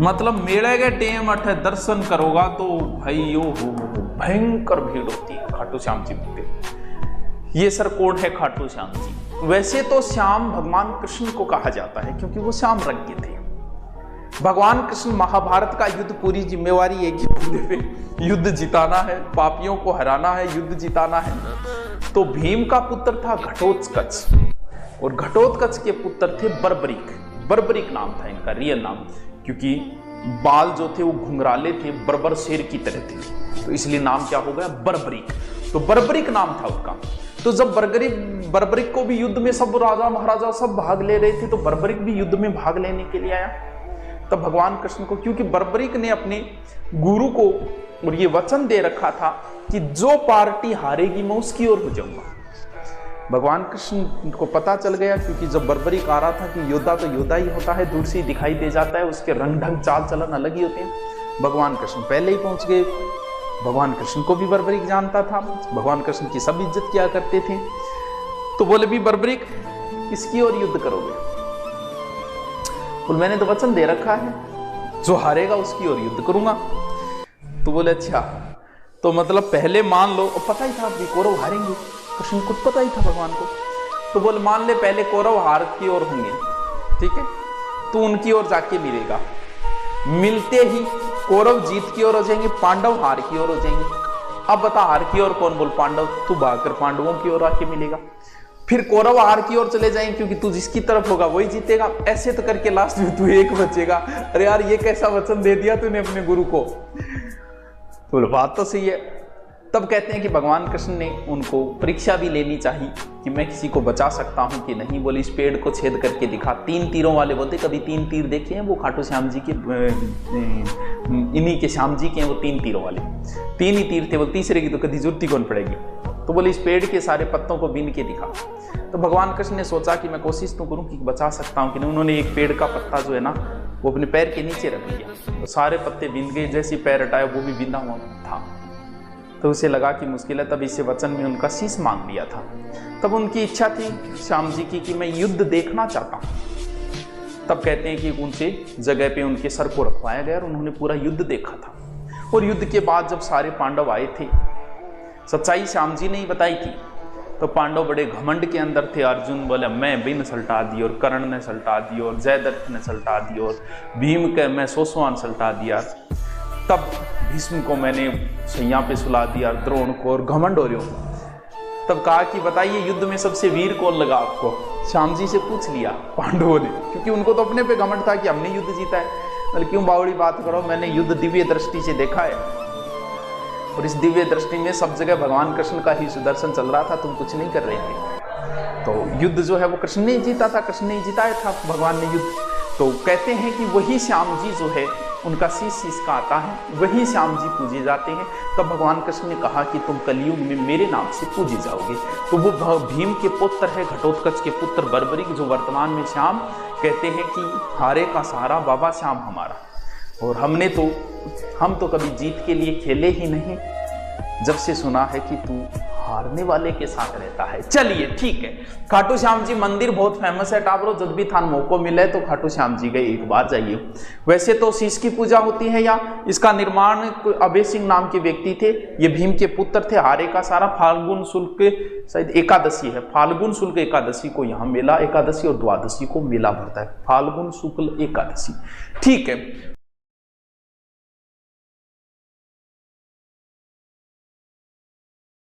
मतलब मेले के टेम अठ दर्शन करोगा तो भाई यो हो भयंकर भीड़ होती है खाटू श्याम जी मंदिर। ये सर कौन है खाटू श्याम जी? वैसे तो श्याम भगवान कृष्ण को कहा जाता है क्योंकि वो श्याम रंग के थे। भगवान कृष्ण महाभारत का युद्ध पूरी जिम्मेवारी एक ही बंदे पे, युद्ध जिताना है, पापियों को हराना है, युद्ध जिताना है। तो भीम का पुत्र था घटोत्कच और घटोत्कच के पुत्र थे बर्बरीक। बर्बरीक नाम था इनका रियल नाम, क्योंकि बाल जो थे वो घुंघराले थे, बर्बर शेर की तरह थे, तो इसलिए नाम क्या हो गया बर्बरीक। तो बर्बरीक नाम था उनका। तो जब बर्बरीक को भी युद्ध में सब राजा महाराजा सब भाग ले रहे थे, तो बर्बरीक भी युद्ध में भाग लेने के लिए आया। तब भगवान कृष्ण को, क्योंकि बर्बरीक ने अपने गुरु को और ये वचन दे रखा था कि जो पार्टी हारेगी मैं उसकी ओर हो जाऊंगा। भगवान कृष्ण को पता चल गया, क्योंकि जब बर्बरीक आ रहा था कि योद्धा तो योद्धा ही होता है, दूर से ही दिखाई दे जाता है, उसके रंग ढंग चाल चलन अलग ही होते हैं। भगवान कृष्ण पहले ही पहुंच गए। भगवान कृष्ण को भी बर्बरीक जानता था, भगवान कृष्ण की सब इज्जत किया करते थे। तो बोले भी बर्बरीक किसकी ओर युद्ध करोगे? बोले मैंने तो वचन दे रखा है, जो हारेगा उसकी ओर युद्ध करूंगा। तो बोले अच्छा, तो मतलब पहले मान लो, और पता ही था कि कौरव हारेंगे, कृष्ण को पता ही था भगवान को। तो बोले मान ले पहले कौरव हार की ओर होंगे, ठीक है, तो उनकी ओर जाके मिलेगा। मिलते ही कौरव जीत की ओर हो जाएंगे, पांडव हार की ओर हो जाएंगे। अब बता हार की ओर कौन? बोल पांडव। तू भागकर पांडवों की ओर आके मिलेगा। फिर कौरव हार की ओर चले जाएंगे, क्योंकि तू जिसकी तरफ होगा वही जीतेगा। ऐसे तो करके लास्ट में तू एक बचेगा। अरे यार ये कैसा वचन दे दिया तूने अपने गुरु को। तो बात तो सही है। तब कहते हैं कि भगवान कृष्ण ने उनको परीक्षा भी लेनी चाहिए कि मैं किसी को बचा सकता हूं कि नहीं। बोले इस पेड़ को छेद करके दिखा। 3 तीरों वाले बोलते, कभी 3 तीर देखे हैं? वो खाटू श्याम जी के, इन्हीं के श्याम जी के हैं वो 3 तीरों वाले। 3 ही तीर थे, वो तीसरे की तो कभी जरूरत ही कौन पड़ेगी। तो बोले इस पेड़ के सारे पत्तों को बीन के दिखा। तो भगवान कृष्ण ने सोचा कि मैं कोशिश तो करूं कि बचा सकता हूं कि नहीं। उन्होंने एक पेड़ का पत्ता जो है ना वो अपने पैर के नीचे रख दिया, तो सारे पत्ते बीन गए। जैसे पैर हटाया वो भी बिंदा हुआ था। तो उसे लगा कि मुश्किल है, तब इसे वचन में उनका शीश मांग लिया था। तब उनकी इच्छा थी श्याम जी की कि मैं युद्ध देखना चाहता हूं। तब कहते हैं कि ऊंचे जगह पे उनके सर को रखवाया गया और उन्होंने पूरा युद्ध देखा था। और युद्ध के बाद जब सारे पांडव आए थे, सच्चाई श्याम जी ने ही बताई थी। तो पांडव बड़े घमंड के अंदर थे। अर्जुन बोले मैं बिन सल्टा दी, और कर्ण ने सल्टा दी, और जयद्रथ ने सल्टा दी, और भीम के मैं सोसवान सल्टा दिया। तब भीष्म को मैंने सैया पे सुला दिया, द्रोण को, और घमंड हो रहे हो। तब कहा कि बताइए युद्ध में सबसे वीर कौन लगा आपको? श्याम जी से पूछ लिया पांडवों ने, क्योंकि उनको तो अपने पे घमंड था कि हमने युद्ध जीता है। बोले क्यों बावड़ी बात करो, मैंने युद्ध दिव्य दृष्टि से देखा है, और इस दिव्य दृष्टि में सब जगह भगवान कृष्ण का ही सुदर्शन चल रहा था, तुम कुछ नहीं कर रहे थे। तो युद्ध जो है वो कृष्ण ने जीता था, कृष्ण ने जिताया था भगवान ने युद्ध। तो कहते हैं कि वही श्याम जी जो है उनका शीश का आता है, वही श्याम जी पूजे जाते हैं। तब भगवान कृष्ण ने कहा कि तुम कलयुग में मेरे नाम से पूजे जाओगे। तो वो भीम के पुत्र है, घटोत्कच के पुत्र बर्बरीक, जो वर्तमान में श्याम कहते हैं कि हारे का सहारा बाबा श्याम हमारा। और हम तो कभी जीत के लिए खेले ही नहीं, जब से सुना है कि तू हारने वाले के साथ रहता है। चलिए ठीक है, खाटू श्याम जी मंदिर बहुत फेमस है टाबरो। जब भी थान मौको मिले तो खाटू श्याम जी गए एक बार जाइए। वैसे तो शीश की पूजा होती है, या इसका निर्माण अभय सिंह नाम के व्यक्ति थे, ये भीम के पुत्र थे। हारे का सारा फाल्गुन शुक्ल शायद एकादशी है, फाल्गुन शुक्ल एकादशी को यहाँ मेला, एकादशी और द्वादशी को मेला भरता है, फाल्गुन शुक्ल एकादशी। ठीक है।